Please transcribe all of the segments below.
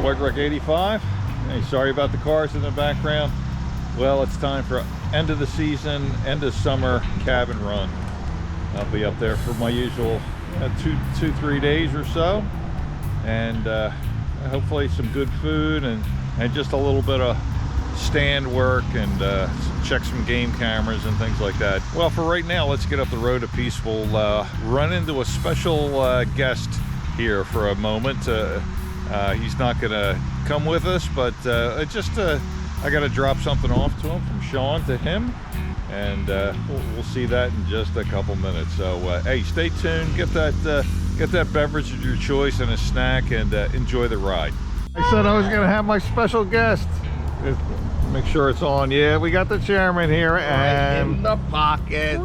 White Rock 85. Hey, sorry about the cars in the background. Well, it's time for end of the season, end of summer cabin run. I'll be up there for my usual 2-3 days or so, and hopefully some good food and just a little bit of stand work and check some game cameras and things like that. Well, for right now, let's get up the road a piece. We'll run into a special guest here for a moment. He's not gonna come with us, but I gotta drop something off to him from Sean to him, and we'll see that in just a couple minutes. So hey, stay tuned, get that beverage of your choice and a snack, and enjoy the ride. I said I was gonna have my special guest. Make sure it's on. Yeah, we got the chairman here, and right in the pockets.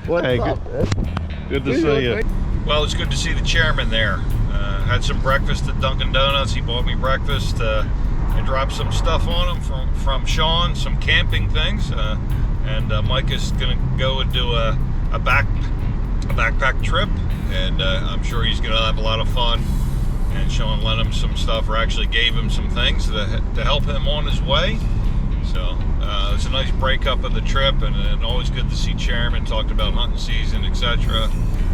What's hey, up? good to see you. Well, it's good to see the chairman there. Had some breakfast at Dunkin' Donuts. He bought me breakfast. I dropped some stuff on him from Sean, some camping things, and Mike is gonna go and do a backpack trip, and I'm sure he's gonna have a lot of fun. And Sean lent him some stuff, or actually gave him some things to help him on his way. So it's a nice breakup of the trip, and always good to see Chairman. Talked about hunting season, etc.,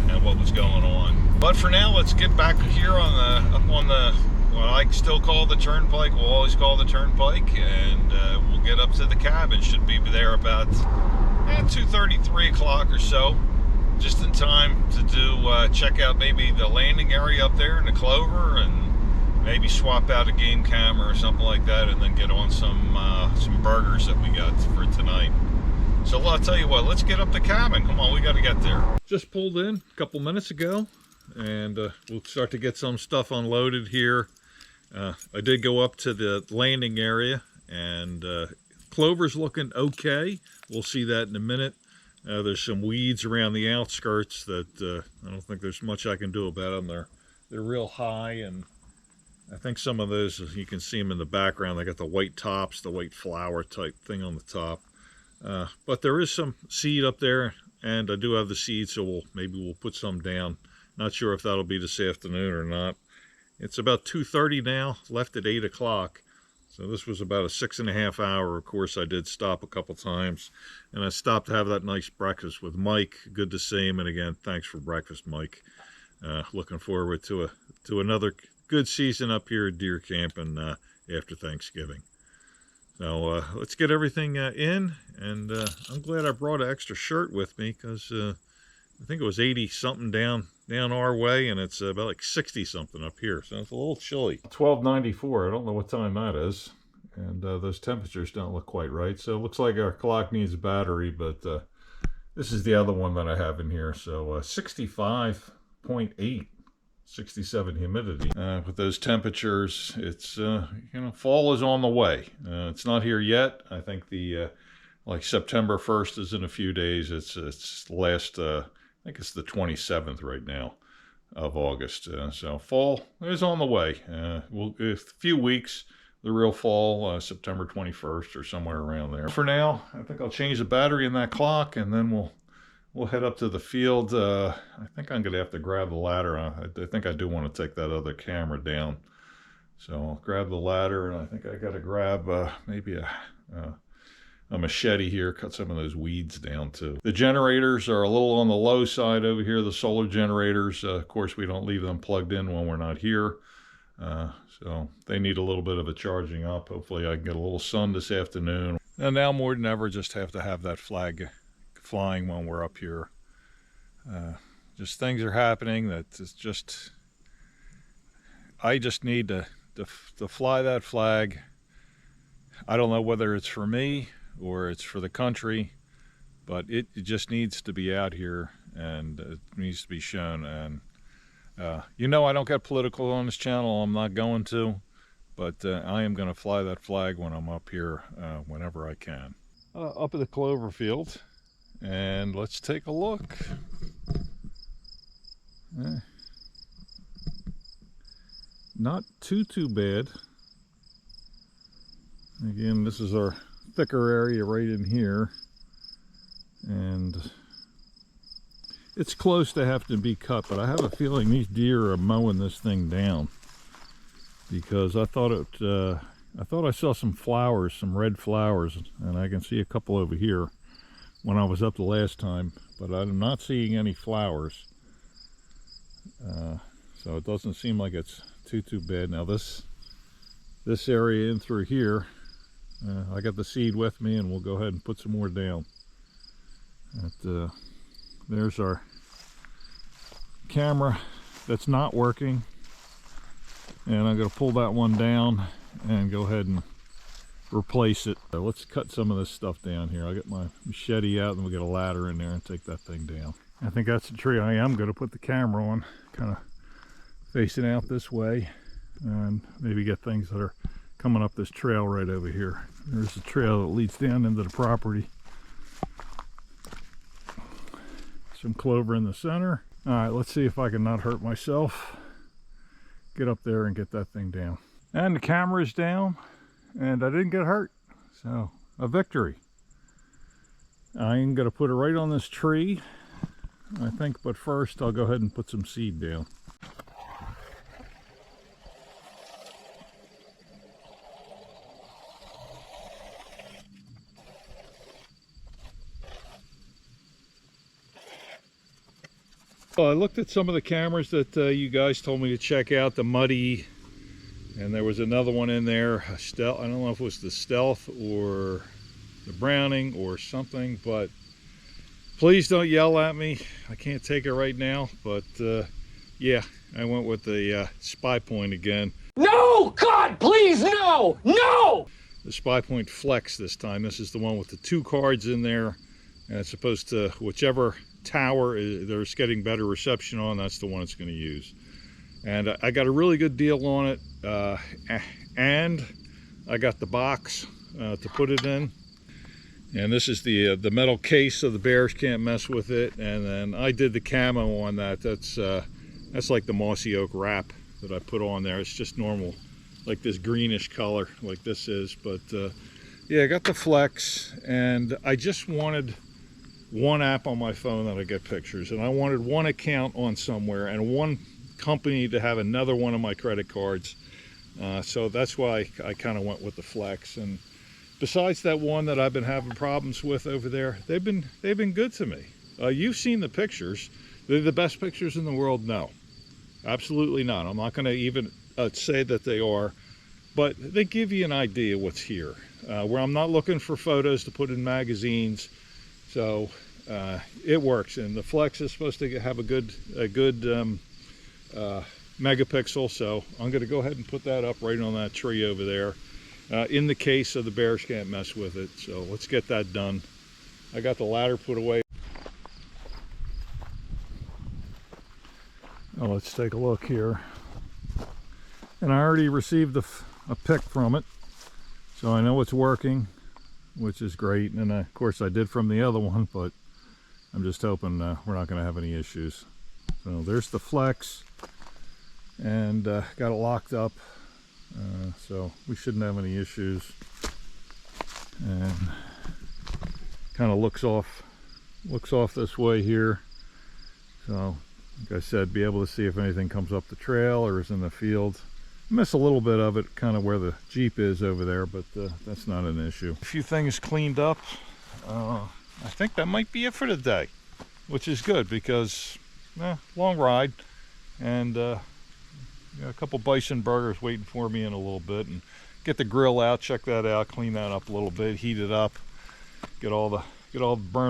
and what was going on. But for now, let's get back here up on the what I still call the turnpike. We'll always call the turnpike, and we'll get up to the cabin. Should be there about 2:30, 3 o'clock or so. Just in time to do check out maybe the landing area up there in the clover, and maybe swap out a game camera or something like that, and then get on some burgers that we got for tonight. So I'll tell you what, let's get up the cabin. Come on, we got to get there. Just pulled in a couple minutes ago, and we'll start to get some stuff unloaded here. I did go up to the landing area, and clover's looking okay. We'll see that in a minute. There's some weeds around the outskirts that I don't think there's much I can do about them. They're real high, and I think some of those, you can see them in the background. They got the white tops, the white flower type thing on the top. But there is some seed up there, and I do have the seed, so maybe we'll put some down. Not sure if that'll be this afternoon or not. It's about 2:30 now, left at 8 o'clock. So this was about a 6.5 hour. Of course, I did stop a couple times, and I stopped to have that nice breakfast with Mike. Good to see him, and again, thanks for breakfast, Mike. Looking forward to another good season up here at deer camping after Thanksgiving. So let's get everything in, and I'm glad I brought an extra shirt with me, because I think it was 80 something down our way, and it's about like 60 something up here, so it's a little chilly. 12:94. I don't know what time that is, and those temperatures don't look quite right, so it looks like our clock needs a battery. But this is the other one that I have in here. So 65.8, 67 humidity. With those temperatures, it's fall is on the way. It's not here yet. I think the like September 1st is in a few days. It's last I think it's the 27th right now of August. So fall is on the way. A few weeks, the real fall, September 21st or somewhere around there. For now, I think I'll change the battery in that clock, and then we'll head up to the field. I think I'm going to have to grab the ladder. I think I do want to take that other camera down. So I'll grab the ladder, and I think I got to grab maybe a machete here, cut some of those weeds down too. The generators are a little on the low side over here, the solar generators. Of course, we don't leave them plugged in when we're not here. So they need a little bit of a charging up. Hopefully I can get a little sun this afternoon. And now more than ever, just have to have that flag flying when we're up here. Just things are happening that it's just, I just need to fly that flag. I don't know whether it's for me or it's for the country, but it just needs to be out here, and it needs to be shown. And I don't get political on this channel. I'm not going to, but I am going to fly that flag when I'm up here, whenever I can. Up at the clover field, and let's take a look. Not too bad. Again, this is our thicker area right in here, and it's close to having to be cut, but I have a feeling these deer are mowing this thing down. because I thought I saw some flowers, some red flowers, and I can see a couple over here when I was up the last time, but I'm not seeing any flowers. So it doesn't seem like it's too bad. Now this area in through here, I got the seed with me, and we'll go ahead and put some more down. There's our camera that's not working, and I'm going to pull that one down and go ahead and replace it. So let's cut some of this stuff down here. I'll get my machete out, and we'll get a ladder in there and take that thing down. I think that's the tree I am going to put the camera on, kind of facing out this way, and maybe get things that are coming up this trail right over here. There's a trail that leads down into the property. Some clover in the center. All right, let's see if I can not hurt myself. Get up there and get that thing down. And the camera is down, and I didn't get hurt. So, a victory. I'm going to put it right on this tree, I think, but first I'll go ahead and put some seed down. Well, I looked at some of the cameras that you guys told me to check out, the Muddy, and there was another one in there, a Stealth. I don't know if it was the Stealth or the Browning or something, but please don't yell at me. I can't take it right now, but yeah, I went with the Spy Point again. No! God, please, no! No! The Spy Point Flex this time. This is the one with the 2 cards in there, and it's supposed to, whichever tower there's getting better reception on, that's the one it's going to use. And I got a really good deal on it, and I got the box to put it in. And this is the metal case, so the bears can't mess with it. And then I did the camo on that. That's like the mossy oak wrap that I put on there. It's just normal, like this greenish color, like this is. But yeah, I got the Flex, and I just wanted one app on my phone that I get pictures, and I wanted one account on somewhere and one company to have another one of my credit cards. So that's why I kind of went with the Flex. And besides that one that I've been having problems with over there, they've been good to me. You've seen the pictures. They're the best pictures in the world? No, absolutely not. I'm not going to even say that they are, but they give you an idea what's here. Where I'm not looking for photos to put in magazines, so it works. And the Flex is supposed to have a good megapixel, so I'm going to go ahead and put that up right on that tree over there, in the case so the bears can't mess with it. So let's get that done. I got the ladder put away. Oh, let's take a look here. And I already received a pic from it, so I know it's working, which is great. And of course I did from the other one, but I'm just hoping we're not going to have any issues. So there's the Flex, and got it locked up, so we shouldn't have any issues. And kind of looks off this way here, so like I said, be able to see if anything comes up the trail or is in the field. Miss a little bit of it, kind of where the Jeep is over there, but that's not an issue. A few things cleaned up. I think that might be it for today, which is good because long ride, and a couple bison burgers waiting for me in a little bit, and get the grill out, check that out, clean that up a little bit, heat it up, burn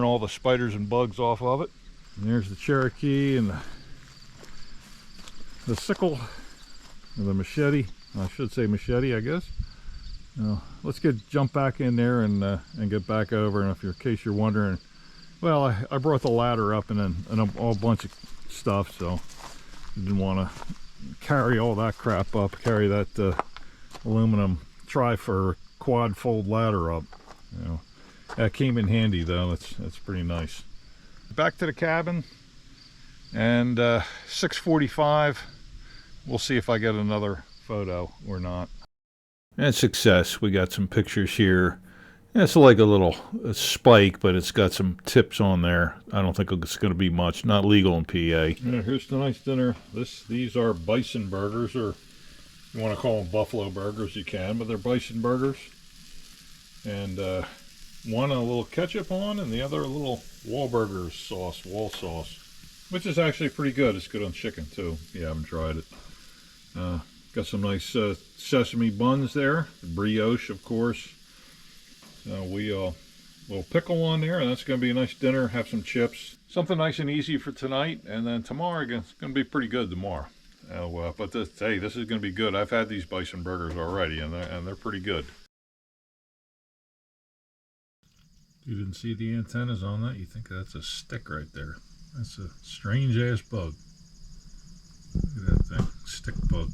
all the spiders and bugs off of it. And there's the Cherokee and the sickle, or the machete. I should say machete, I guess. Let's jump back in there and get back over. And in case you're wondering, well, I brought the ladder up and a whole bunch of stuff, so I didn't want to carry all that crap up, carry that aluminum quad fold ladder up. That came in handy though. That's pretty nice. Back to the cabin, and 6:45. We'll see if I get another photo or not. And success. We got some pictures here. It's like a spike, but it's got some tips on there. I don't think it's going to be much. Not legal in PA. Yeah, here's tonight's dinner. These are bison burgers, or You want to call them buffalo burgers, you can, but they're bison burgers. And one a little ketchup on, and the other a little Wahlburgers sauce, wall sauce, which is actually pretty good. It's good on chicken too. You haven't tried it. Got some nice sesame buns there, brioche, of course. Little pickle on there, and that's going to be a nice dinner. Have some chips, something nice and easy for tonight, and then tomorrow it's going to be pretty good tomorrow. But hey, this is going to be good. I've had these bison burgers already, and they're pretty good. You didn't see the antennas on that? You think that's a stick right there? That's a strange ass bug. Look at that thing, stick bug.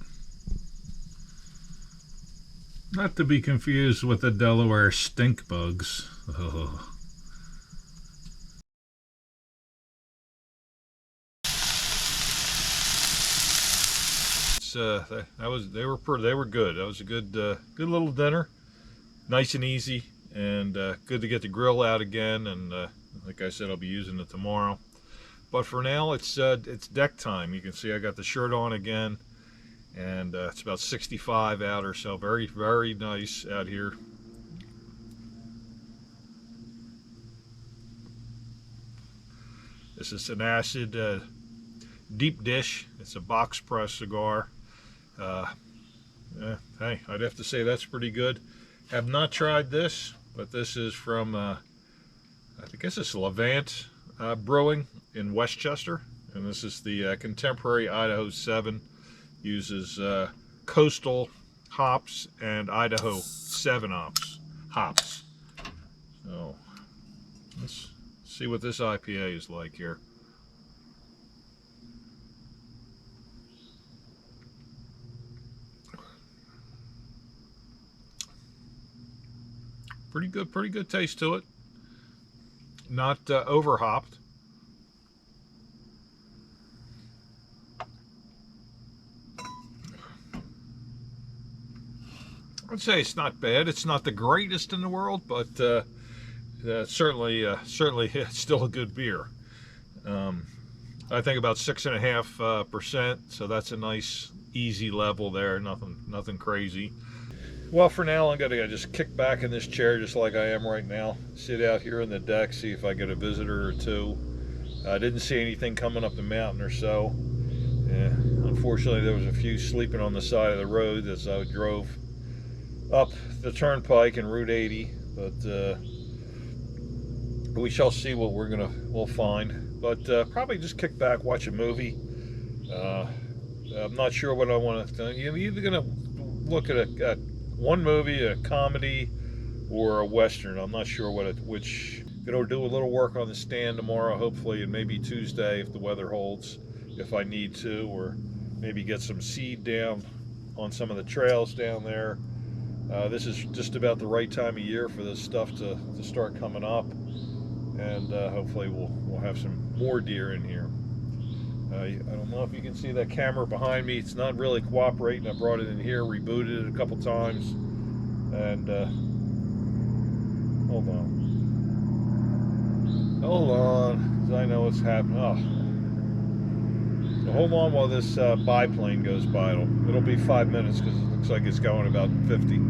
Not to be confused with the Delaware stink bugs. Oh. They were good. That was a good little dinner, nice and easy, and good to get the grill out again. And like I said, I'll be using it tomorrow. But for now, it's deck time. You can see I got the shirt on again, and it's about 65 out or so. Very, very nice out here. This is an acid deep dish. It's a box press cigar. Hey, I'd have to say that's pretty good. Have not tried this, but this is from I guess it's Levant Brewing in Westchester, and this is the Contemporary Idaho 7. Uses coastal hops and Idaho 7 hops. So let's see what this IPA is like here. Pretty good taste to it. Not over hopped. I'd say it's not bad. It's not the greatest in the world, but certainly it's still a good beer. I think about 6.5%, so that's a nice easy level there. Nothing crazy. Well, for now, I'm gonna just kick back in this chair just like I am right now. Sit out here on the deck, see if I get a visitor or two. I didn't see anything coming up the mountain or so. Unfortunately, there was a few sleeping on the side of the road as I drove up the turnpike and Route 80, but we shall see what we'll find. But probably just kick back, watch a movie. I'm not sure what I want to do. You're either gonna look at one movie, a comedy, or a western. I'm not sure which. Gonna do a little work on the stand tomorrow, hopefully, and maybe Tuesday if the weather holds, if I need to, or maybe get some seed down on some of the trails down there. This is just about the right time of year for this stuff to start coming up, and hopefully we'll have some more deer in here. I don't know if you can see that camera behind me. It's not really cooperating. I brought it in here, rebooted it a couple times, and hold on, because I know what's happening. Oh. So hold on while this biplane goes by. It'll be 5 minutes because it looks like it's going about 50.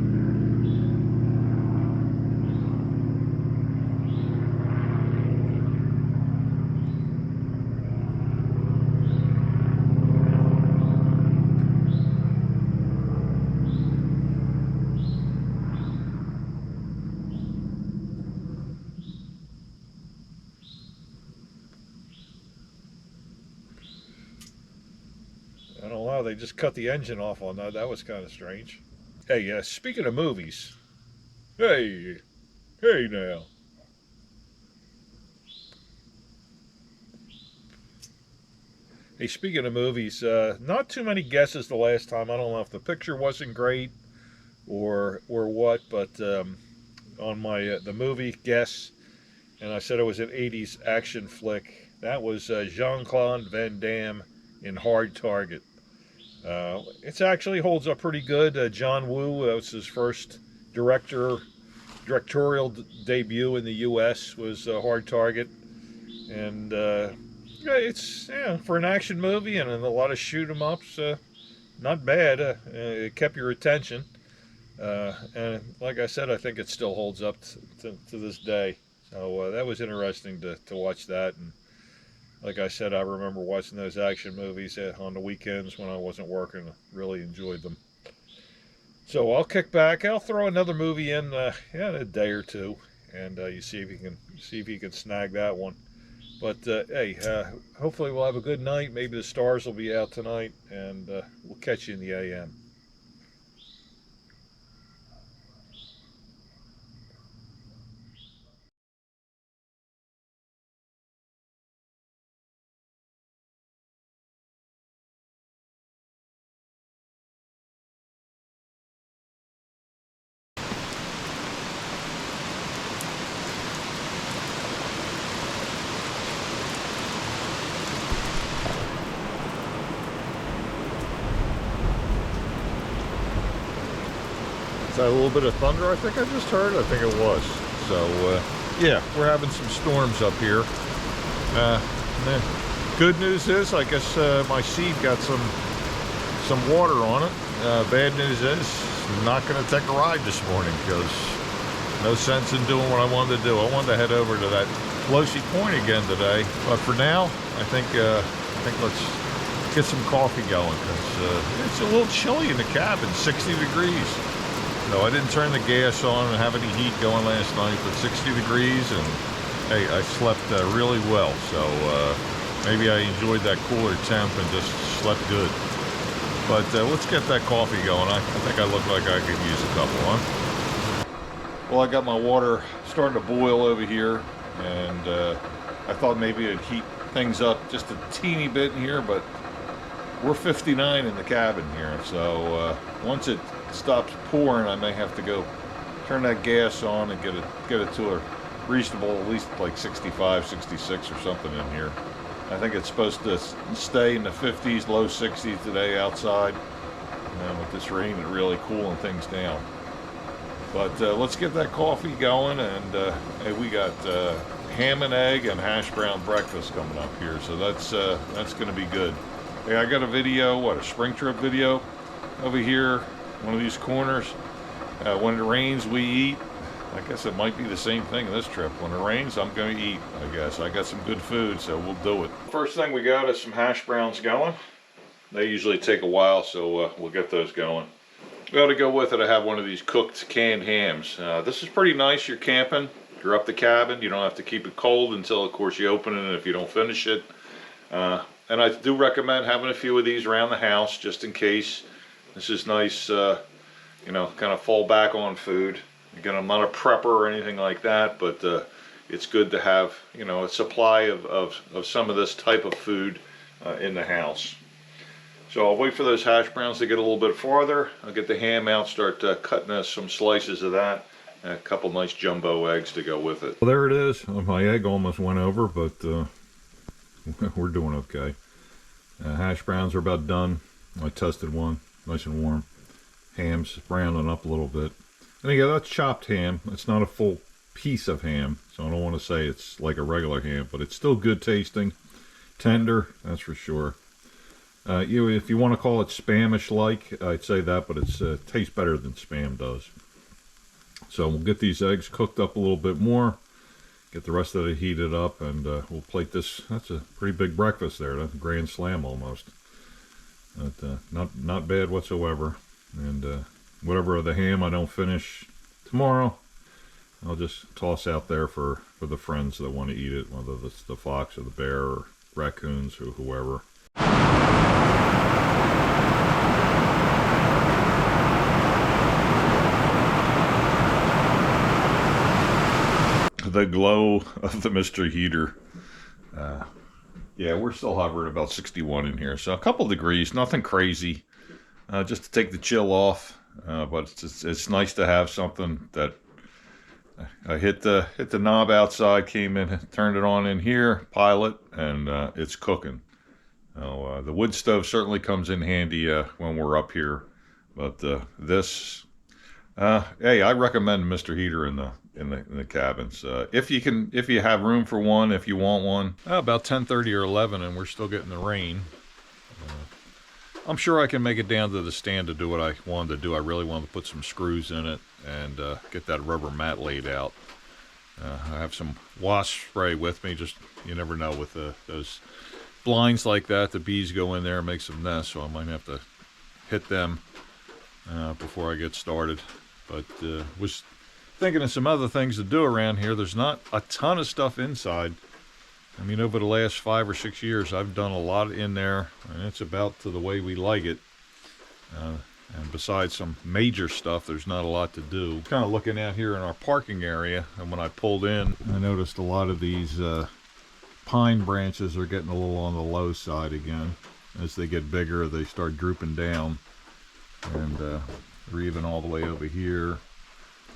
I don't know, they just cut the engine off on that. That was kind of strange. Hey, speaking of movies. Hey now. Hey, speaking of movies, not too many guesses the last time. I don't know if the picture wasn't great or what, but on my the movie guess, and I said it was an 80s action flick. That was Jean-Claude Van Damme in Hard Target. It actually holds up pretty good. John Woo, that was his first directorial debut in the U.S. was Hard Target, and it's for an action movie and a lot of shoot 'em ups. not bad. It kept your attention. And like I said, I think it still holds up to this day. So that was interesting to watch that. And like I said, I remember watching those action movies on the weekends when I wasn't working. I really enjoyed them. So I'll kick back. I'll throw another movie in in a day or two, and you see if you can snag that one. But hey, hopefully we'll have a good night. Maybe the stars will be out tonight, and we'll catch you in the AM. Is that a little bit of thunder I think I just heard? I think it was. So, yeah, we're having some storms up here. Good news is, I guess my seed got some water on it. Bad news is, not going to take a ride this morning because no sense in doing what I wanted to do. I wanted to head over to that Losi Point again today, but for now, I think let's get some coffee going because it's a little chilly in the cabin, 60 degrees. No, I didn't turn the gas on and have any heat going last night, but 60 degrees, and hey, I slept really well. So maybe I enjoyed that cooler temp and just slept good. But let's get that coffee going. I think I look like I could use a couple, huh? Well, I got my water starting to boil over here, and I thought maybe it'd heat things up just a teeny bit in here, but we're 59 in the cabin here, so once it stops pouring, I may have to go turn that gas on and get it to a reasonable, at least like 65, 66 or something in here. I think it's supposed to stay in the 50s, low 60s today outside. And with this rain, it's really cooling things down. But let's get that coffee going, and hey, we got ham and egg and hash brown breakfast coming up here, so that's going to be good. Hey, I got a video, a spring trip video over here, one of these corners. When it rains, we eat. I guess it might be the same thing this trip. When it rains, I'm going to eat, I guess. I got some good food, so we'll do it. First thing we got is some hash browns going. They usually take a while, so we'll get those going. Well, to go with it, I have one of these cooked canned hams. This is pretty nice. You're camping, you're up the cabin. You don't have to keep it cold until, of course, you open it if you don't finish it. And I do recommend having a few of these around the house just in case. This is nice, you know, kind of fall back on food. Again, I'm not a prepper or anything like that, but it's good to have, you know, a supply of some of this type of food in the house. So I'll wait for those hash browns to get a little bit farther. I'll get the ham out, start cutting some slices of that, and a couple nice jumbo eggs to go with it. Well, there it is. My egg almost went over, but we're doing okay. Hash browns are about done. I toasted one, nice and warm. Ham's browning up a little bit. And again, that's chopped ham. It's not a full piece of ham, so I don't want to say it's like a regular ham, but it's still good tasting. Tender, that's for sure. If you want to call it Spanish-like, I'd say that, but it tastes better than Spam does. So we'll get these eggs cooked up a little bit more, get the rest of it heated up, and we'll plate this. That's a pretty big breakfast there. That's a grand slam almost. But, not bad whatsoever. And whatever of the ham I don't finish tomorrow, I'll just toss out there for the friends that want to eat it, whether it's the fox or the bear or raccoons or whoever. The glow of the Mr. Heater. Yeah, we're still hovering about 61 in here, so a couple degrees, nothing crazy, just to take the chill off. But it's nice to have something that I hit the knob outside, came in, turned it on in here, pilot, and it's cooking. The wood stove certainly comes in handy when we're up here, but this, hey, I recommend Mr. Heater in the cabins. If you have room for one, if you want one. About 10:30 or 11, and we're still getting the rain. I'm sure I can make it down to the stand to do what I wanted to do. I really wanted to put some screws in it and get that rubber mat laid out. I have some wasp spray with me. Just, you never know with those blinds like that. The bees go in there and make some nests, so I might have to hit them before I get started. But was thinking of some other things to do around here. There's not a ton of stuff inside. I mean, over the last 5 or 6 years, I've done a lot in there, and it's about to the way we like it. And besides some major stuff, there's not a lot to do. Kind of looking out here in our parking area, and when I pulled in, I noticed a lot of these pine branches are getting a little on the low side again. As they get bigger, they start drooping down, and they're even all the way over here.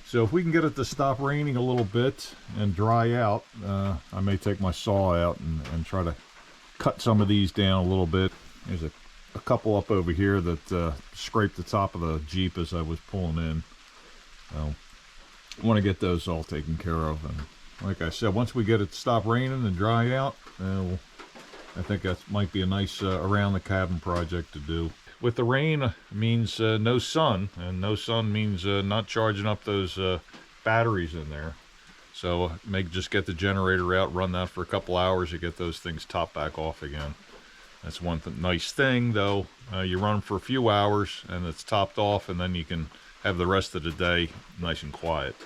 So if we can get it to stop raining a little bit and dry out, I may take my saw out and try to cut some of these down a little bit. There's a couple up over here that scraped the top of the Jeep as I was pulling in. So I want to get those all taken care of. And like I said, once we get it to stop raining and dry out, I think that might be a nice around the cabin project to do. With the rain means no sun, and no sun means not charging up those batteries in there. So just get the generator out, run that for a couple hours to get those things topped back off again. That's one nice thing, though. You run for a few hours and it's topped off, and then you can have the rest of the day nice and quiet.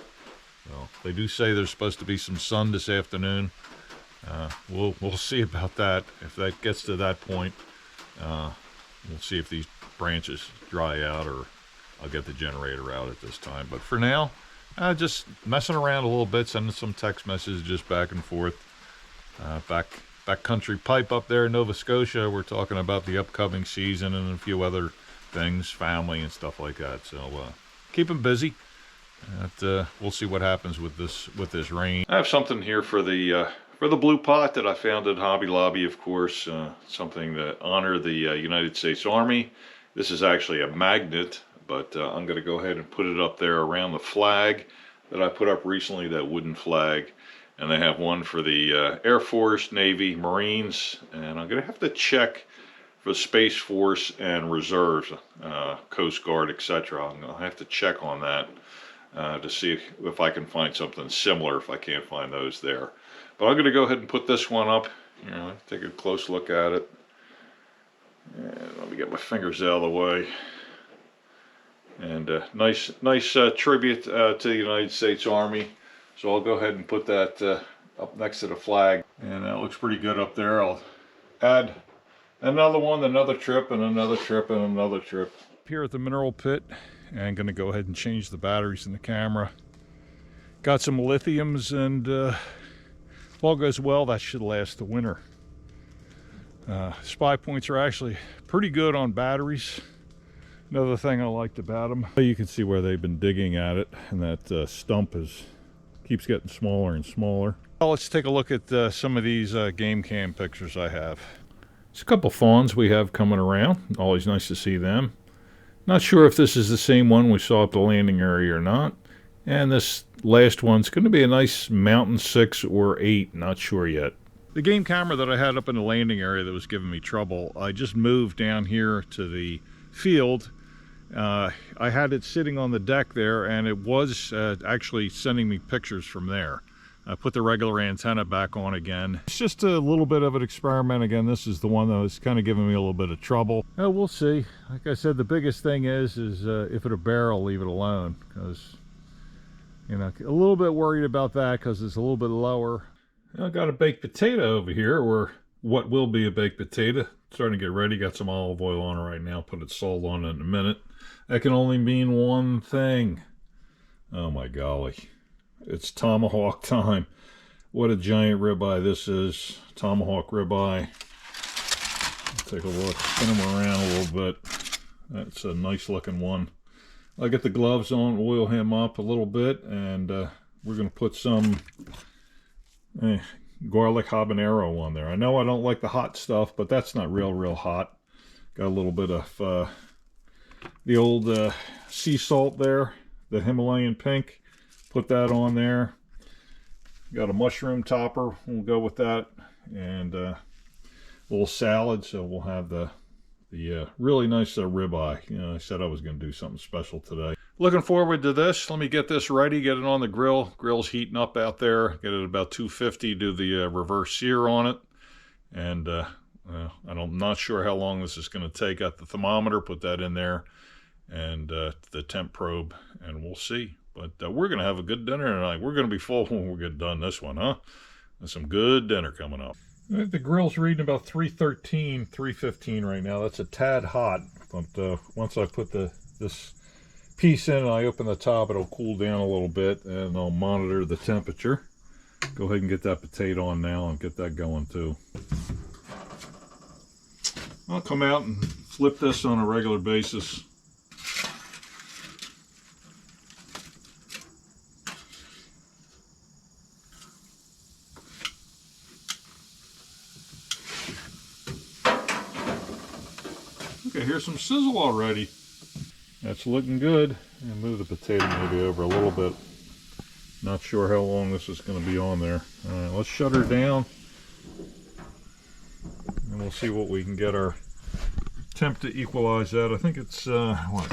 So they do say there's supposed to be some sun this afternoon. We'll see about that. If that gets to that point, we'll see if these branches dry out, or I'll get the generator out at this time. But for now, just messing around a little bit, sending some text messages back and forth. Backcountry pipe up there in Nova Scotia. We're talking about the upcoming season and a few other things, family and stuff like that. So keep them busy. We'll see what happens with this rain. I have something here for the blue pot that I found at Hobby Lobby, of course, something to honor the United States Army. This is actually a magnet, but I'm going to go ahead and put it up there around the flag that I put up recently, that wooden flag. And they have one for the Air Force, Navy, Marines, and I'm going to have to check for Space Force and Reserves, Coast Guard, etc. I'm going to have to check on that to see if I can find something similar, if I can't find those there. But I'm going to go ahead and put this one up. Take a close look at it. And let me get my fingers out of the way. And nice tribute to the United States Army. So I'll go ahead and put that up next to the flag. And that looks pretty good up there. I'll add another one, another trip, and another trip, and another trip. Here at the mineral pit, and I'm going to go ahead and change the batteries in the camera. Got some lithiums, and if all goes well, that should last the winter. Spy points are actually pretty good on batteries. Another thing I liked about them, you can see where they've been digging at it, and that stump keeps getting smaller and smaller. Well, let's take a look at some of these game cam pictures I have. There's a couple fawns we have coming around. Always nice to see them. Not sure if this is the same one we saw at the landing area or not. And this last one's going to be a nice Mountain 6 or 8, not sure yet. The game camera that I had up in the landing area that was giving me trouble, I just moved down here to the field. I had it sitting on the deck there, and it was actually sending me pictures from there. I put the regular antenna back on again. It's just a little bit of an experiment. Again, this is the one that was kind of giving me a little bit of trouble. We'll see. Like I said, the biggest thing is if it'll bear, I'll leave it alone, because a little bit worried about that because it's a little bit lower. I got a baked potato over here, or what will be a baked potato. Starting to get ready. Got some olive oil on it right now. Put its salt on it in a minute. That can only mean one thing. Oh my golly. It's Tomahawk time. What a giant ribeye this is. Tomahawk ribeye. Take a look. Spin them around a little bit. That's a nice looking one. I'll get the gloves on, oil him up a little bit, and we're going to put some garlic habanero on there. I know I don't like the hot stuff, but that's not real hot. Got a little bit of the old sea salt there, the Himalayan pink. Put that on there. Got a mushroom topper. We'll go with that. And a little salad, so we'll have the the really nice ribeye. You know, I said I was going to do something special today. Looking forward to this. Let me get this ready, get it on the grill. Grill's heating up out there. Get it about 250, do the reverse sear on it. And I'm not sure how long this is going to take. Got the thermometer, put that in there, and the temp probe, and we'll see. But we're going to have a good dinner tonight. We're going to be full when we get done this one, huh? There's some good dinner coming up. The grill's reading about 313, 315 right now. That's a tad hot, but once I put this piece in and I open the top, it'll cool down a little bit, and I'll monitor the temperature. Go ahead and get that potato on now and get that going too. I'll come out and flip this on a regular basis. Okay, here's some sizzle already. That's looking good. And move the potato maybe over a little bit. Not sure how long this is going to be on there. All right, let's shut her down. And we'll see what we can get our temp to equalize that. I think it's, what,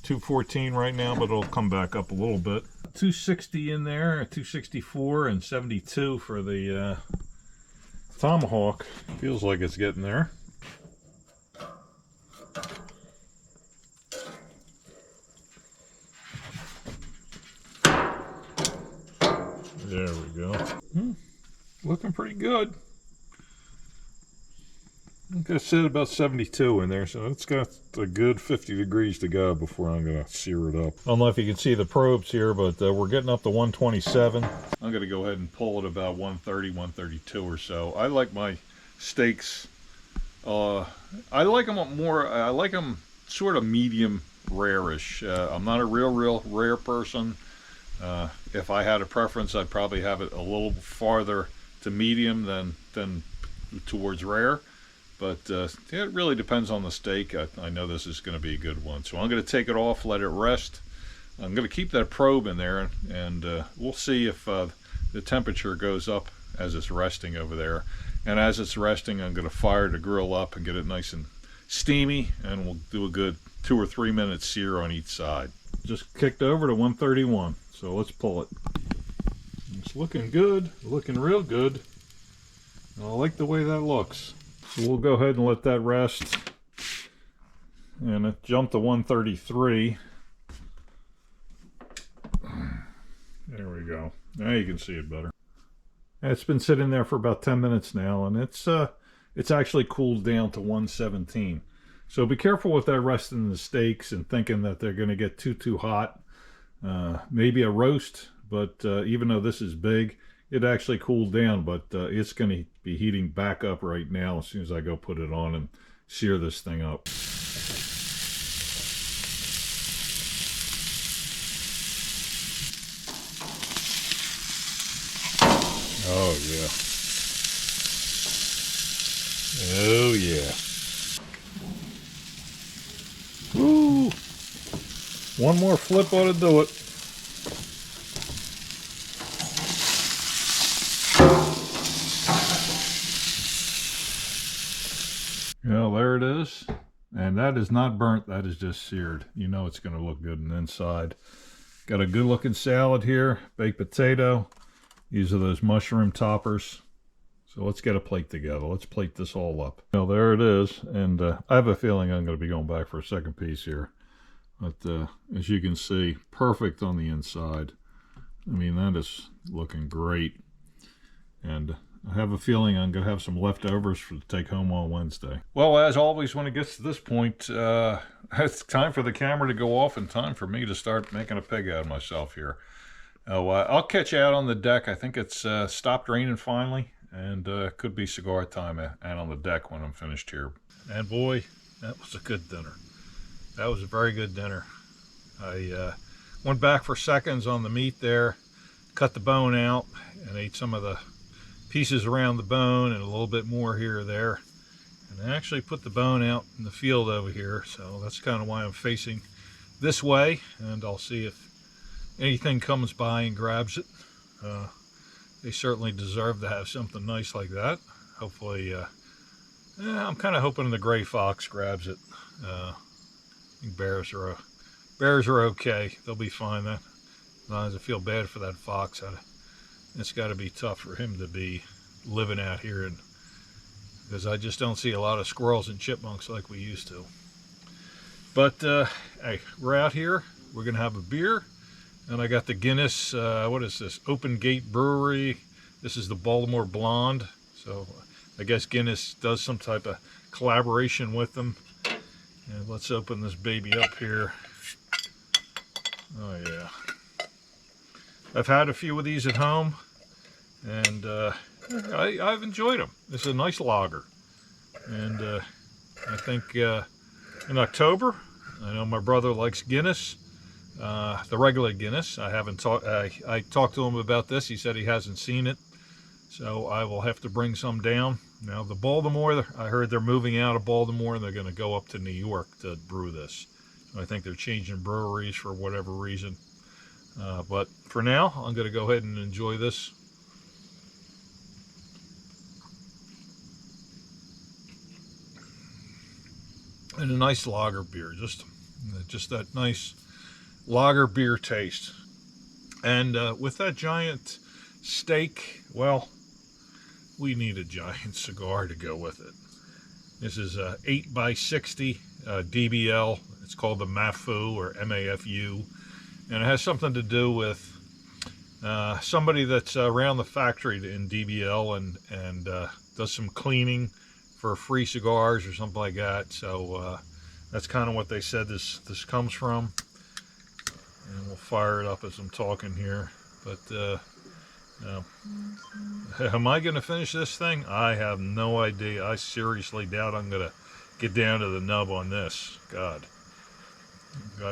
214 right now, but it'll come back up a little bit. 260 in there, 264 and 72 for the Tomahawk. Feels like it's getting there. There we go. Looking pretty good. Like I said, about 72 in there, so it's got a good 50 degrees to go before I'm going to sear it up. I don't know if you can see the probes here, but we're getting up to 127. I'm going to go ahead and pull it about 130, 132 or so. I like my steaks, I like them sort of medium rare-ish. I'm not a real rare person. If I had a preference, I'd probably have it a little farther to medium than towards rare. But it really depends on the steak. I know this is going to be a good one. So I'm going to take it off, let it rest. I'm going to keep that probe in there, and we'll see if the temperature goes up as it's resting over there. And as it's resting, I'm going to fire the grill up and get it nice and steamy, and we'll do a good 2 or 3 minute sear on each side. Just kicked over to 131, so let's pull it. It's looking good, looking real good. I like the way that looks. So we'll go ahead and let that rest. And it jumped to 133. There we go. Now you can see it better. And it's been sitting there for about 10 minutes now, and it's actually cooled down to 117. So be careful with that resting the steaks and thinking that they're going to get too hot. Maybe a roast, but even though this is big, it actually cooled down, but it's going to be heating back up right now as soon as I go put it on and sear this thing up. Oh yeah. Oh yeah. Woo! One more flip ought to do it. Well, there it is. And that is not burnt, that is just seared. You know it's going to look good on the inside. Got a good looking salad here, baked potato. These are those mushroom toppers. So let's get a plate together. Let's plate this all up. Well, there it is. And I have a feeling I'm going to be going back for a second piece here. But as you can see, perfect on the inside. I mean, that is looking great. And I have a feeling I'm going to have some leftovers to take home on Wednesday. Well, as always, when it gets to this point, it's time for the camera to go off and time for me to start making a pig out of myself here. I'll catch you out on the deck. I think it's stopped raining finally, and could be cigar time out on the deck when I'm finished here. And boy, that was a good dinner. That was a very good dinner. I went back for seconds on the meat there, cut the bone out, and ate some of the pieces around the bone and a little bit more here or there. And I actually put the bone out in the field over here, so that's kind of why I'm facing this way, and I'll see if anything comes by and grabs it. They certainly deserve to have something nice like that. Hopefully I'm kind of hoping the gray fox grabs it. I think bears are okay. They'll be fine. As long as I feel bad for that fox, it's got to be tough for him to be living out here, because I just don't see a lot of squirrels and chipmunks like we used to. But hey, we're out here. We're gonna have a beer, and I got the Guinness. What is this? Open Gate Brewery. This is the Baltimore Blonde. So I guess Guinness does some type of collaboration with them. And let's open this baby up here. Oh yeah. I've had a few of these at home, and I've enjoyed them. This is a nice lager, and I think in October, I know my brother likes Guinness, the regular Guinness. I talked to him about this. He said he hasn't seen it, so I will have to bring some down. Now the Baltimore, I heard they're moving out of Baltimore and they're going to go up to New York to brew this. I think they're changing breweries for whatever reason. But for now, I'm going to go ahead and enjoy this. And a nice lager beer, just that nice lager beer taste. And with that giant steak, well, we need a giant cigar to go with it. This is a 8x60 DBL. It's called the MAFU, or MAFU. And it has something to do with somebody that's around the factory in DBL and does some cleaning for free cigars or something like that. So that's kind of what they said this comes from. And we'll fire it up as I'm talking here. But am I going to finish this thing? I have no idea. I seriously doubt I'm going to get down to the nub on this. God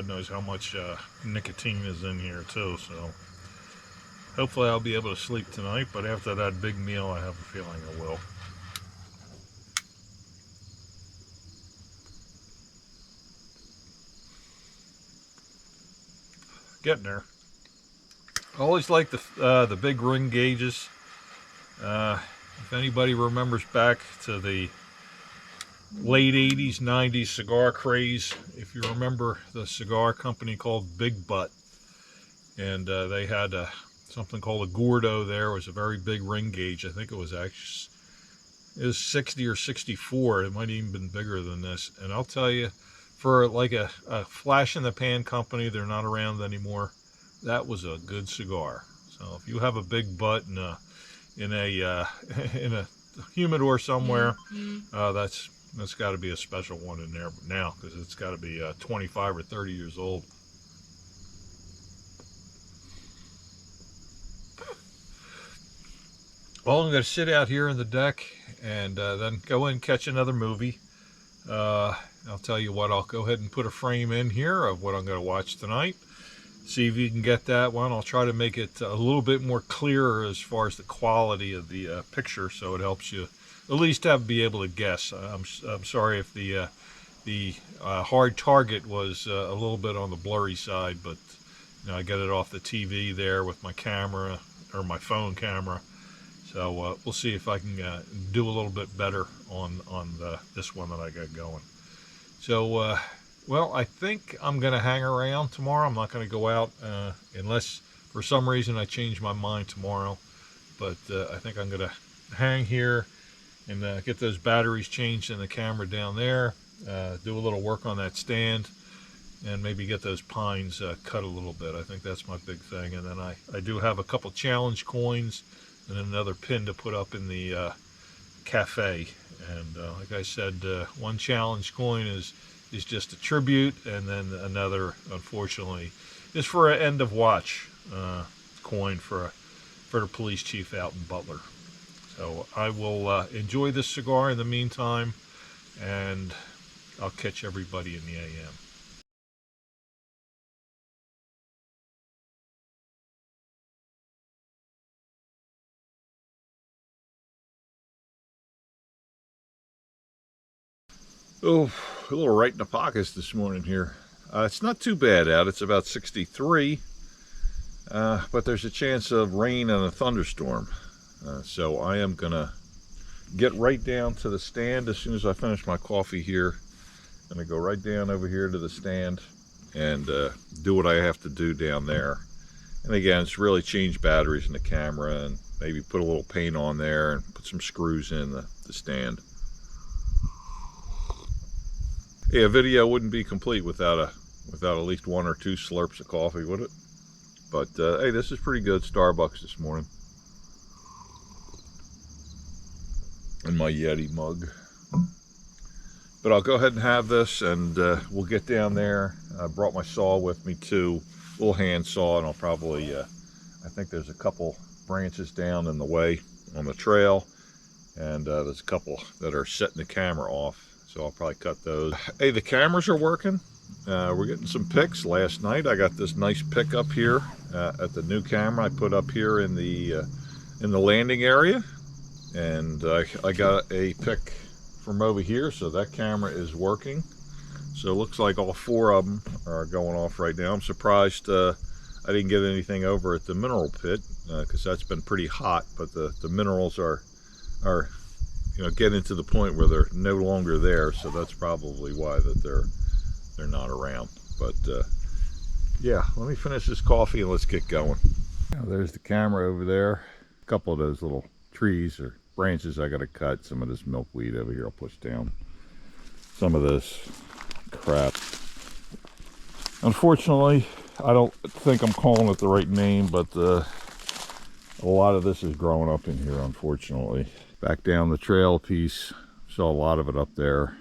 knows how much nicotine is in here too, so hopefully I'll be able to sleep tonight, but after that big meal I have a feeling I will. Getting there. I always like the big ring gauges. If anybody remembers back to the late 80s, 90s cigar craze, if you remember the cigar company called Big Butt, and they had something called a Gordo there. It was a very big ring gauge. I think it was 60 or 64. It might even been bigger than this. And I'll tell you, for like a flash in the pan company, they're not around anymore. That was a good cigar. So if you have a Big Butt in a humidor somewhere, that's got to be a special one in there now, because it's got to be 25 or 30 years old. Well, I'm going to sit out here in the deck and then go in and catch another movie. I'll tell you what, I'll go ahead and put a frame in here of what I'm going to watch tonight. See if you can get that one. I'll try to make it a little bit more clearer as far as the quality of the picture, so it helps you at least be able to guess. I'm sorry if the hard target was a little bit on the blurry side, but I got it off the TV there with my camera, or my phone camera. So we'll see if I can do a little bit better on this one that I got going. So, well, I think I'm going to hang around tomorrow. I'm not going to go out unless for some reason I change my mind tomorrow. But I think I'm going to hang here and get those batteries changed in the camera down there, do a little work on that stand, and maybe get those pines cut a little bit. I think that's my big thing. And then I do have a couple challenge coins and another pin to put up in the cafe. And like I said, one challenge coin is just a tribute, and then another, unfortunately, is for an end of watch coin for the police chief out in Butler. So I will enjoy this cigar in the meantime, and I'll catch everybody in the AM. Oh, a little right in the pockets this morning here. It's not too bad out. It's about 63, but there's a chance of rain and a thunderstorm. So I am going to get right down to the stand as soon as I finish my coffee here. I'm gonna go right down over here to the stand and do what I have to do down there. And again, it's really change batteries in the camera and maybe put a little paint on there and put some screws in the stand. Yeah, a video wouldn't be complete without at least 1 or 2 slurps of coffee, would it? But hey, this is pretty good. Starbucks this morning. In my Yeti mug. But I'll go ahead and have this, and we'll get down there. I brought my saw with me too, little hand saw, and I'll probably, I think there's a couple branches down in the way on the trail, and there's a couple that are setting the camera off, so I'll probably cut those. Hey, the cameras are working. We're getting some pics. Last night I got this nice pic up here at the new camera I put up here in the landing area, and I got a pic from over here, so that camera is working. So it looks like all 4 of them are going off right now. I'm surprised I didn't get anything over at the mineral pit because that's been pretty hot, but the minerals are getting to the point where they're no longer there, so that's probably why that they're not around. But yeah, let me finish this coffee and let's get going. Now, there's the camera over there. A couple of those little trees or branches I got to cut. Some of this milkweed over here I'll push down. Some of this crap. Unfortunately, I don't think I'm calling it the right name, but a lot of this is growing up in here, unfortunately. Back down the trail piece, saw a lot of it up there.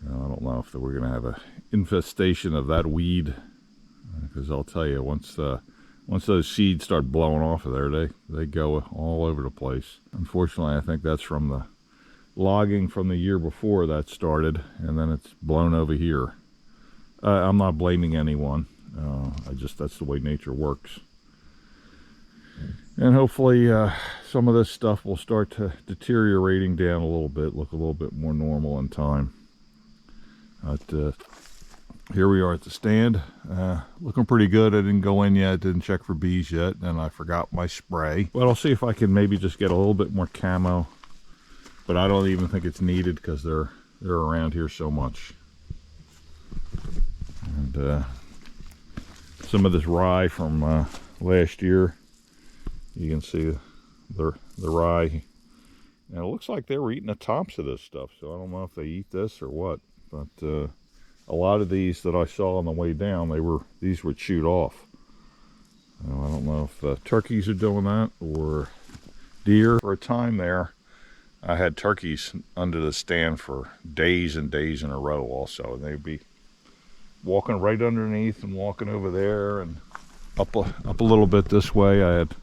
I don't know if we're going to have an infestation of that weed, because I'll tell you, once those seeds start blowing off of there, they go all over the place. Unfortunately, I think that's from the logging from the year before that started, and then it's blown over here. I'm not blaming anyone. That's the way nature works. And hopefully some of this stuff will start to deteriorating down a little bit, look a little bit more normal in time. But here we are at the stand, looking pretty good. I didn't go in yet, didn't check for bees yet, and I forgot my spray. But I'll see if I can maybe just get a little bit more camo, but I don't even think it's needed because they're around here so much. And some of this rye from last year, you can see the rye, and it looks like they were eating the tops of this stuff, so I don't know if they eat this or what. But a lot of these that I saw on the way down, these were chewed off. I don't know if turkeys are doing that or deer. For a time there, I had turkeys under the stand for days and days in a row also, and they'd be walking right underneath and walking over there and up a little bit this way. I had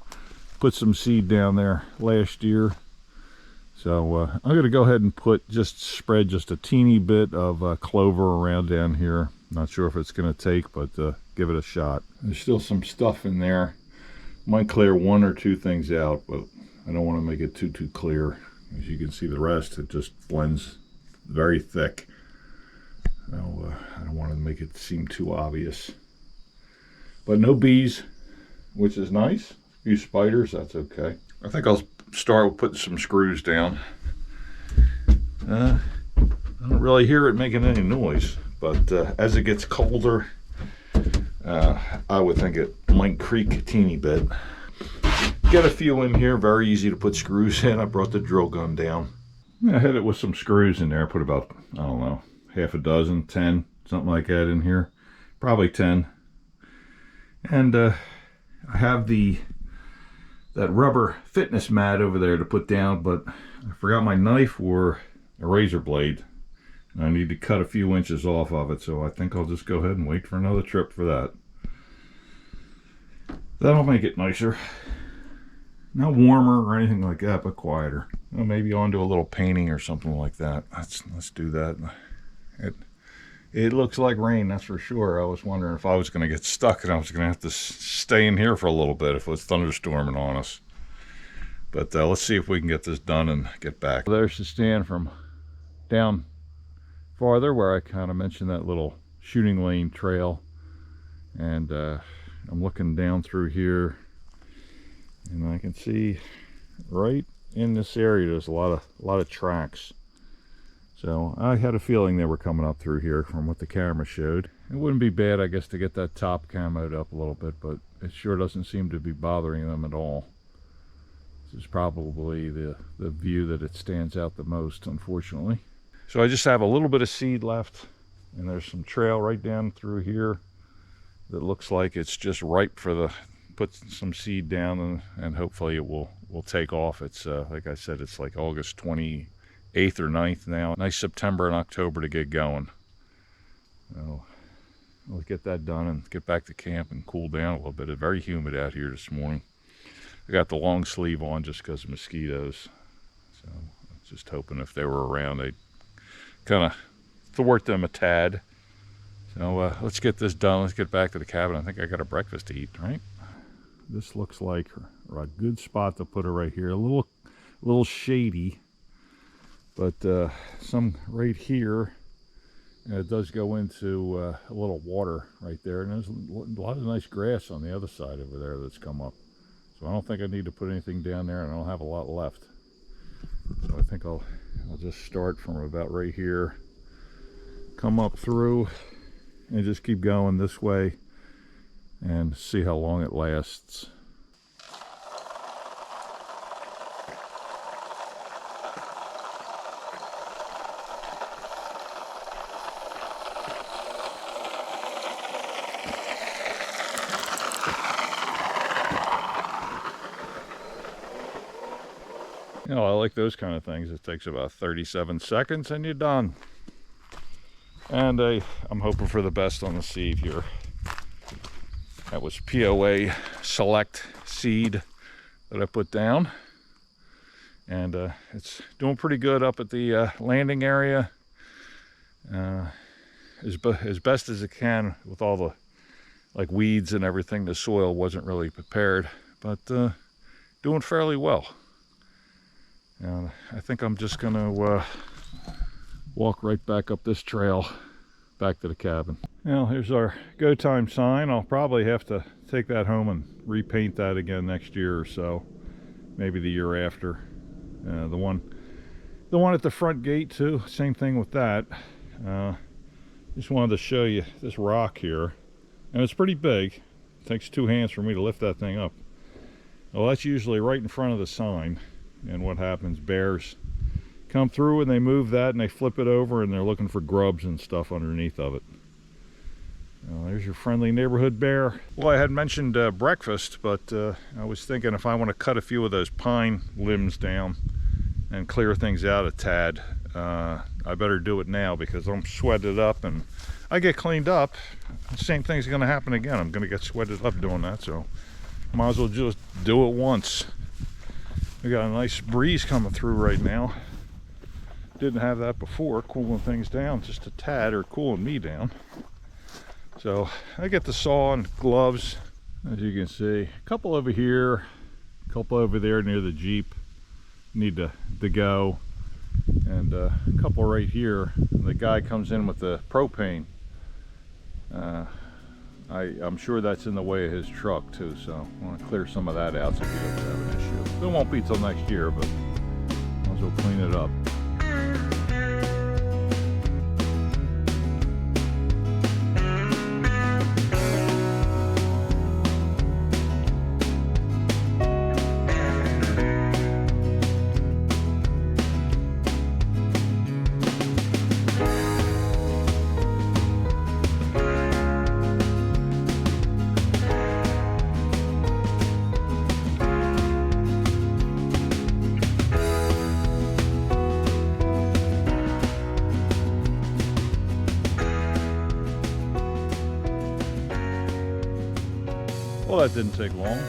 put some seed down there last year. So I'm going to go ahead and spread just a teeny bit of clover around down here. Not sure if it's going to take, but give it a shot. There's still some stuff in there. Might clear 1 or 2 things out, but I don't want to make it too clear. As you can see, the rest, it just blends very thick. I don't want to make it seem too obvious. But no bees, which is nice. A few spiders, that's okay. I think I'll start with putting some screws down. I don't really hear it making any noise, but as it gets colder, I would think it might creak a teeny bit. Get a few in here, very easy to put screws in. I brought the drill gun down. I hit it with some screws in there. I put about, I don't know, half a dozen, 10, something like that in here. Probably 10. And I have that rubber fitness mat over there to put down, but I forgot my knife or a razor blade. And I need to cut a few inches off of it, so I think I'll just go ahead and wait for another trip for that. That'll make it nicer. Not warmer or anything like that, but quieter. Well, maybe onto a little painting or something like that. Let's do that. It looks like rain, that's for sure. I was wondering if I was going to get stuck and I was going to have to stay in here for a little bit if it was thunderstorming on us. But let's see if we can get this done and get back. There's the stand from down farther where I kind of mentioned that little shooting lane trail. And I'm looking down through here and I can see right in this area there's a lot of tracks. So I had a feeling they were coming up through here from what the camera showed. It wouldn't be bad, I guess, to get that top camoed up a little bit, but it sure doesn't seem to be bothering them at all. This is probably the view that it stands out the most, unfortunately. So I just have a little bit of seed left, and there's some trail right down through here that looks like it's just ripe for the put some seed down, and hopefully it will take off. It's like I said, it's like August 28th or 9th now. Nice September and October to get going. So we'll get that done and get back to camp and cool down a little bit. It's very humid out here this morning. I got the long sleeve on just because of mosquitoes. So I was just hoping if they were around, they'd kind of thwart them a tad. So let's get this done. Let's get back to the cabin. I think I got a breakfast to eat, right? This looks like a good spot to put her right here. A little shady, but some right here. It does go into a little water right there, and there's a lot of nice grass on the other side over there that's come up. So I don't think I need to put anything down there, and I don't have a lot left. So I think I'll just start from about right here, come up through, and just keep going this way and see how long it lasts. You know, I like those kind of things. It takes about 37 seconds and you're done. And I'm hoping for the best on the seed here. That was POA Select seed that I put down. And it's doing pretty good up at the landing area. As best as it can with all the like weeds and everything. The soil wasn't really prepared, but doing fairly well. And I think I'm just gonna walk right back up this trail back to the cabin. Now here's our go time sign. I'll probably have to take that home and repaint that again next year or so, maybe the year after. The one at the front gate too, same thing with that. Just wanted to show you this rock here, and it's pretty big. It takes 2 hands for me to lift that thing up. Well, that's usually right in front of the sign. And what happens, bears come through and they move that and they flip it over and they're looking for grubs and stuff underneath of it. Well, there's your friendly neighborhood bear. Well, I had mentioned breakfast, but I was thinking if I want to cut a few of those pine limbs down and clear things out a tad, I better do it now because I'm sweated up, and I get cleaned up, the same thing's going to happen again. I'm going to get sweated up doing that, so might as well just do it once. We got a nice breeze coming through right now. Didn't have that before, cooling things down just a tad, or cooling me down. So I get the saw and gloves, as you can see. A couple over here, a couple over there near the Jeep need to go, and a couple right here. The guy comes in with the propane. I'm sure that's in the way of his truck too, so I want to clear some of that out so he doesn't have an issue. It won't be till next year, but might as well clean it up. Well, that didn't take long.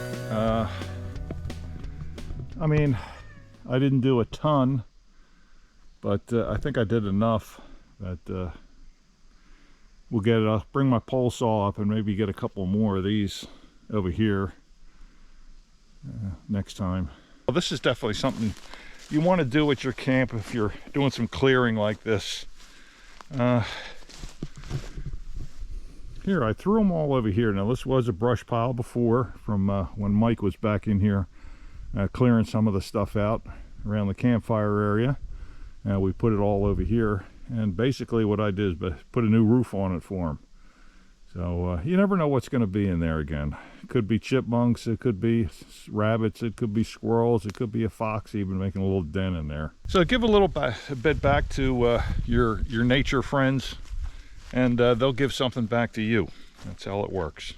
I mean, I didn't do a ton, but I think I did enough that we'll get it. I'll bring my pole saw up and maybe get a couple more of these over here next time. Well, this is definitely something you want to do at your camp if you're doing some clearing like this. Here, I threw them all over here. Now, this was a brush pile before from when Mike was back in here clearing some of the stuff out. around the campfire area. We put it all over here, and basically what I did is put a new roof on it for him. So you never know what's going to be in there again. It could be chipmunks, it could be rabbits, it could be squirrels, it could be a fox even making a little den in there. So give a bit back to your nature friends, and they'll give something back to you. That's how it works.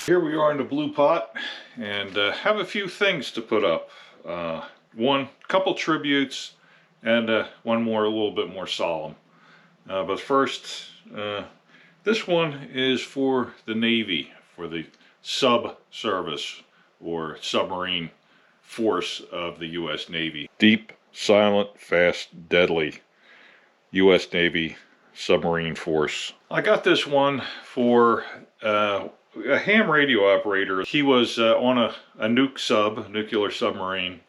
Here we are in the blue pot, and have a few things to put up. One couple tributes, and one more a little bit more solemn. But first, this one is for the Navy, for the sub-service or submarine force of the U.S. Navy. Deep, silent, fast, deadly U.S. Navy submarine force. I got this one for a ham radio operator. He was on a nuclear submarine,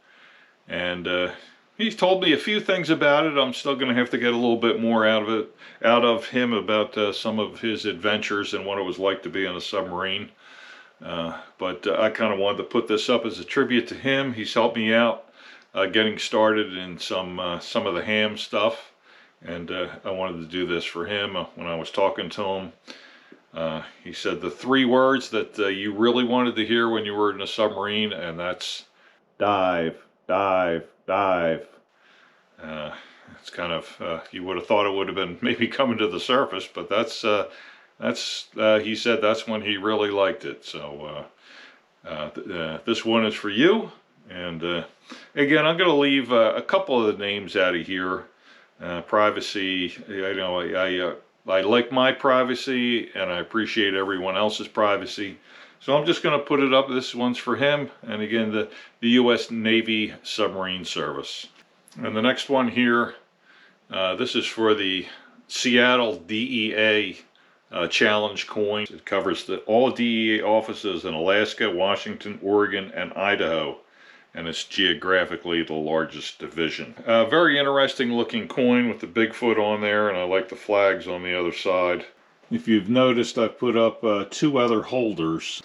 and he's told me a few things about it. I'm still going to have to get a little bit more out of him about some of his adventures and what it was like to be on a submarine. But I kind of wanted to put this up as a tribute to him. He's helped me out getting started in some of the ham stuff, and I wanted to do this for him. When I was talking to him, he said the 3 words that you really wanted to hear when you were in a submarine, and that's dive, dive, dive. It's kind of, you would have thought it would have been maybe coming to the surface, but that's he said that's when he really liked it. So this one is for you. And again, I'm going to leave a couple of the names out of here. Privacy, I like my privacy, and I appreciate everyone else's privacy. So I'm just going to put it up. This one's for him, and again, the U.S. Navy Submarine Service. And the next one here, this is for the Seattle DEA Challenge coin. It covers all DEA offices in Alaska, Washington, Oregon, and Idaho, and it's geographically the largest division. Very interesting looking coin with the Bigfoot on there, and I like the flags on the other side. If you've noticed, I've put up 2 other holders.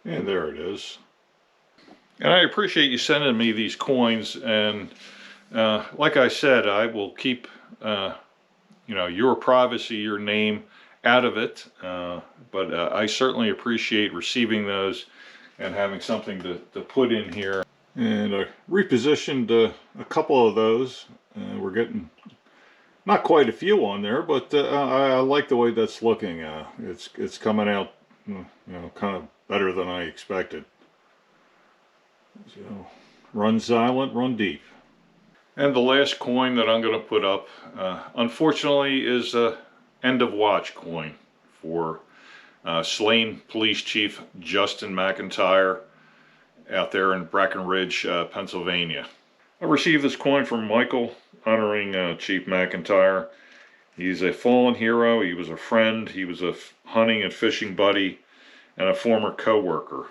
And there it is. And I appreciate you sending me these coins, and like I said, I will keep your privacy, your name out of it, but I certainly appreciate receiving those and having something to put in here. And I repositioned a couple of those. We're getting not quite a few on there, but I like the way that's looking. It's coming out, kind of better than I expected. So, run silent, run deep. And the last coin that I'm going to put up, unfortunately, is a end of watch coin for slain police chief Justin McIntyre out there in Breckenridge, Pennsylvania. I received this coin from Michael, honoring Chief McIntyre. He's a fallen hero. He was a friend. He was a hunting and fishing buddy and a former co-worker.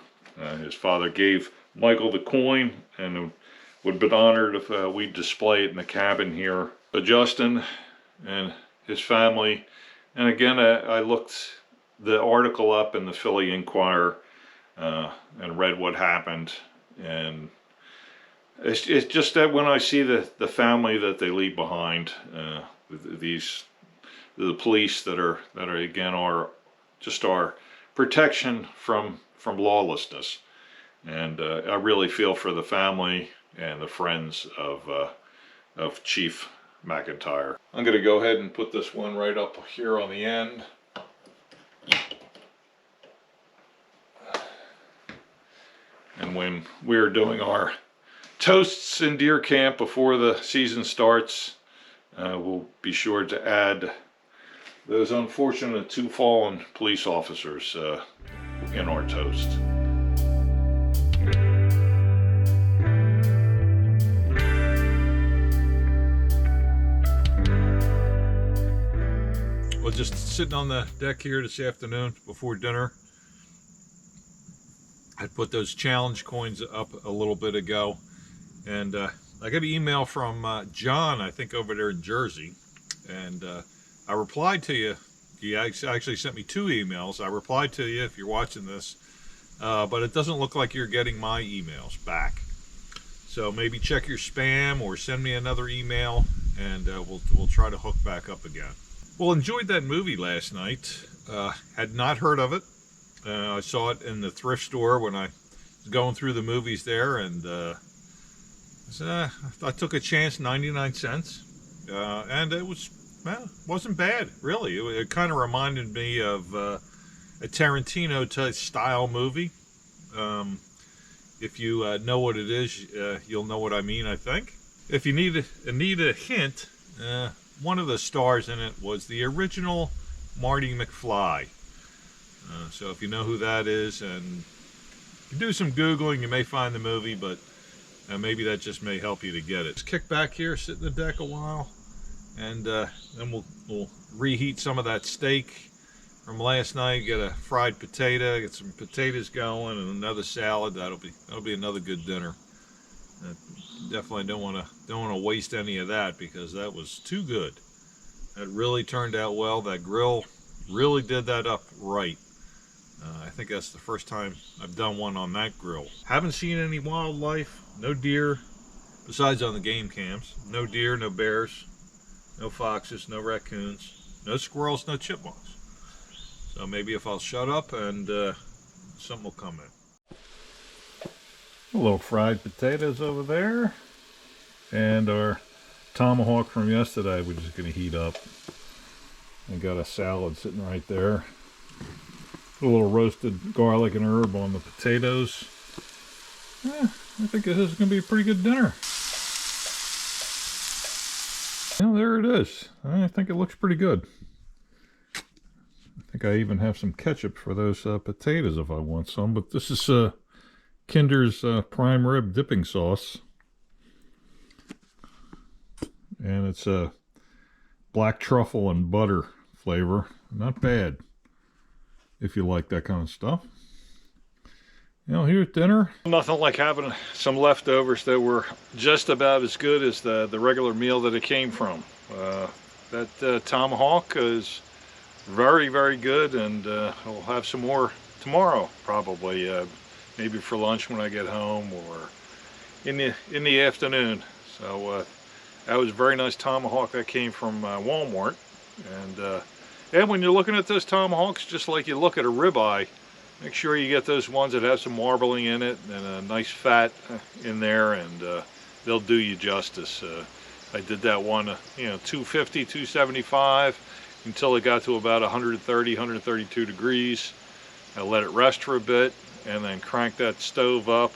His father gave Michael the coin, and would have been honored if we display it in the cabin here. But Justin and his family, and again, I looked the article up in the Philly Inquirer and read what happened, and it's just that when I see the family that they leave behind, the police that are again are just our protection from lawlessness, and I really feel for the family and the friends of Chief McIntyre. I'm going to go ahead and put this one right up here on the end. And when we're doing our toasts in deer camp before the season starts, we'll be sure to add those unfortunate 2 fallen police officers in our toast. Well, just sitting on the deck here this afternoon before dinner. I put those challenge coins up a little bit ago, and I got an email from John, I think over there in Jersey, and I replied to you He actually sent me 2 emails. I replied to you if you're watching this, but it doesn't look like you're getting my emails back. So maybe check your spam or send me another email, and we'll try to hook back up again. Well, enjoyed that movie last night. Had not heard of it. I saw it in the thrift store when I was going through the movies there, and I took a chance, 99 cents, and it wasn't bad, really. It kind of reminded me of a Tarantino type style movie. If you know what it is, you'll know what I mean, I think. If you need a hint, one of the stars in it was the original Marty McFly. So if you know who that is, and you do some Googling, you may find the movie, but maybe that just may help you to get it. Just kick back here, sit in the deck a while, and then we'll reheat some of that steak from last night. Get a fried potato, get some potatoes going, and another salad. That'll be another good dinner. Definitely don't want to waste any of that, because that was too good. That really turned out well. That grill really did that up right. I think that's the first time I've done one on that grill. Haven't seen any wildlife, no deer, besides on the game cams. No deer, no bears, no foxes, no raccoons, no squirrels, no chipmunks. So maybe if I'll shut up, and something will come in. A little fried potatoes over there, and our tomahawk from yesterday we're just going to heat up. I got a salad sitting right there. A little roasted garlic and herb on the potatoes. I think this is going to be a pretty good dinner. Well, there it is. I think it looks pretty good. I think I even have some ketchup for those potatoes if I want some. But this is Kinder's prime rib dipping sauce. And it's a black truffle and butter flavor. Not bad, if you like that kind of stuff. You know, here's dinner. Nothing like having some leftovers that were just about as good as the regular meal that it came from. That tomahawk is very, very good, and I'll have some more tomorrow, probably. Maybe for lunch when I get home, or in the afternoon. So that was a very nice tomahawk that came from Walmart. And when you're looking at those tomahawks, just like you look at a ribeye, make sure you get those ones that have some marbling in it and a nice fat in there, and they'll do you justice. I did that one, 250, 275, until it got to about 130, 132 degrees. I let it rest for a bit, and then cranked that stove up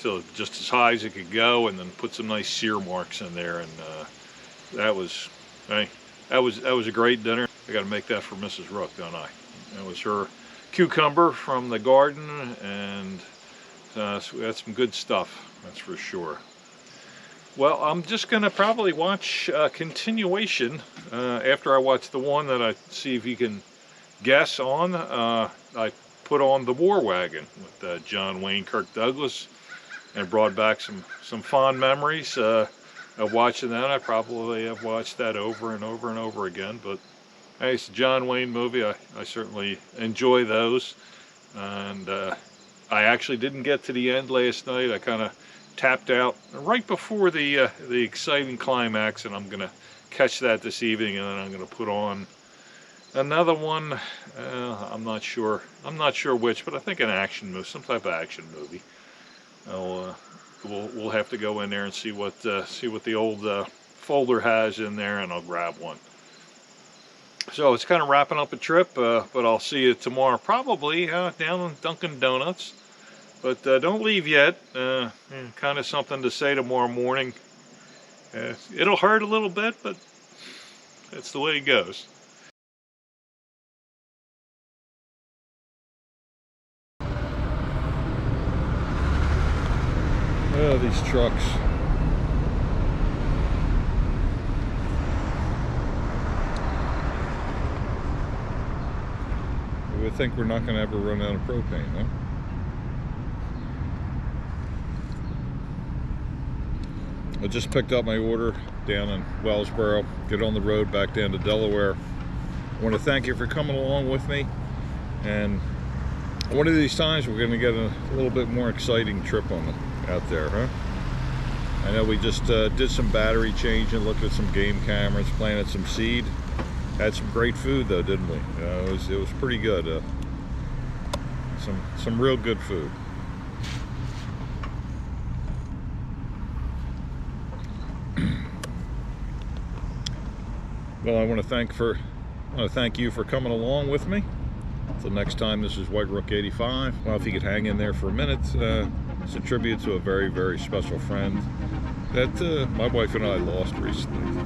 till just as high as it could go, and then put some nice sear marks in there, and that was a great dinner. I got to make that for Mrs. Rook, don't I? That was her cucumber from the garden, and so we had some good stuff, that's for sure. Well, I'm just going to probably watch a continuation after I watch the one that I see if you can guess on. I put on The War Wagon with John Wayne, Kirk Douglas, and brought back some fond memories of watching that. I probably have watched that over and over and over again, but hey, it's a John Wayne movie. I certainly enjoy those, and I actually didn't get to the end last night. I kind of tapped out right before the exciting climax, and I'm gonna catch that this evening, and then I'm gonna put on another one. I'm not sure which, but I think an action movie, some type of action movie. We'll have to go in there and see what the old folder has in there, and I'll grab one. So it's kind of wrapping up a trip, but I'll see you tomorrow, probably down in Dunkin' Donuts. But don't leave yet. Kind of something to say tomorrow morning. It'll hurt a little bit, but that's the way it goes. Oh, these trucks. You would think we're not going to ever run out of propane, huh? I just picked up my order down in Wellsboro, get on the road back down to Delaware. I want to thank you for coming along with me, and one of these times we're going to get a little bit more exciting trip out there, huh? I know we just did some battery changing, looked at some game cameras, planted some seed. Had some great food though, didn't we? It was pretty good. Some real good food. Well, I want to thank you for coming along with me. Until next time, this is White Rook 85. Well, if you could hang in there for a minute, it's a tribute to a very, very special friend that my wife and I lost recently.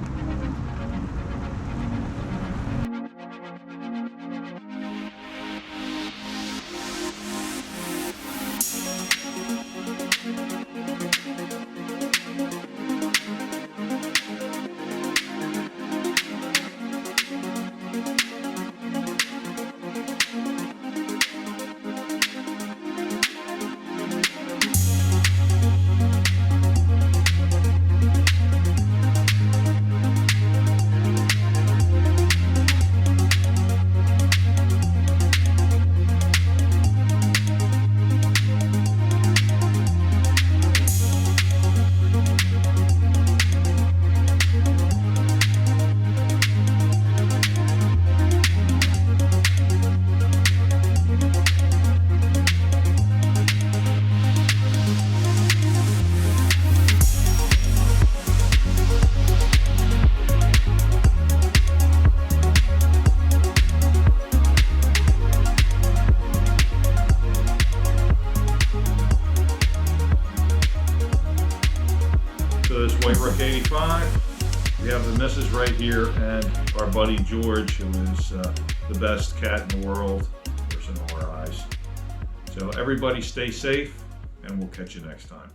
White Rook 85. We have the missus right here and our buddy George, who is the best cat in the world, of course, in our eyes. So everybody stay safe, and we'll catch you next time.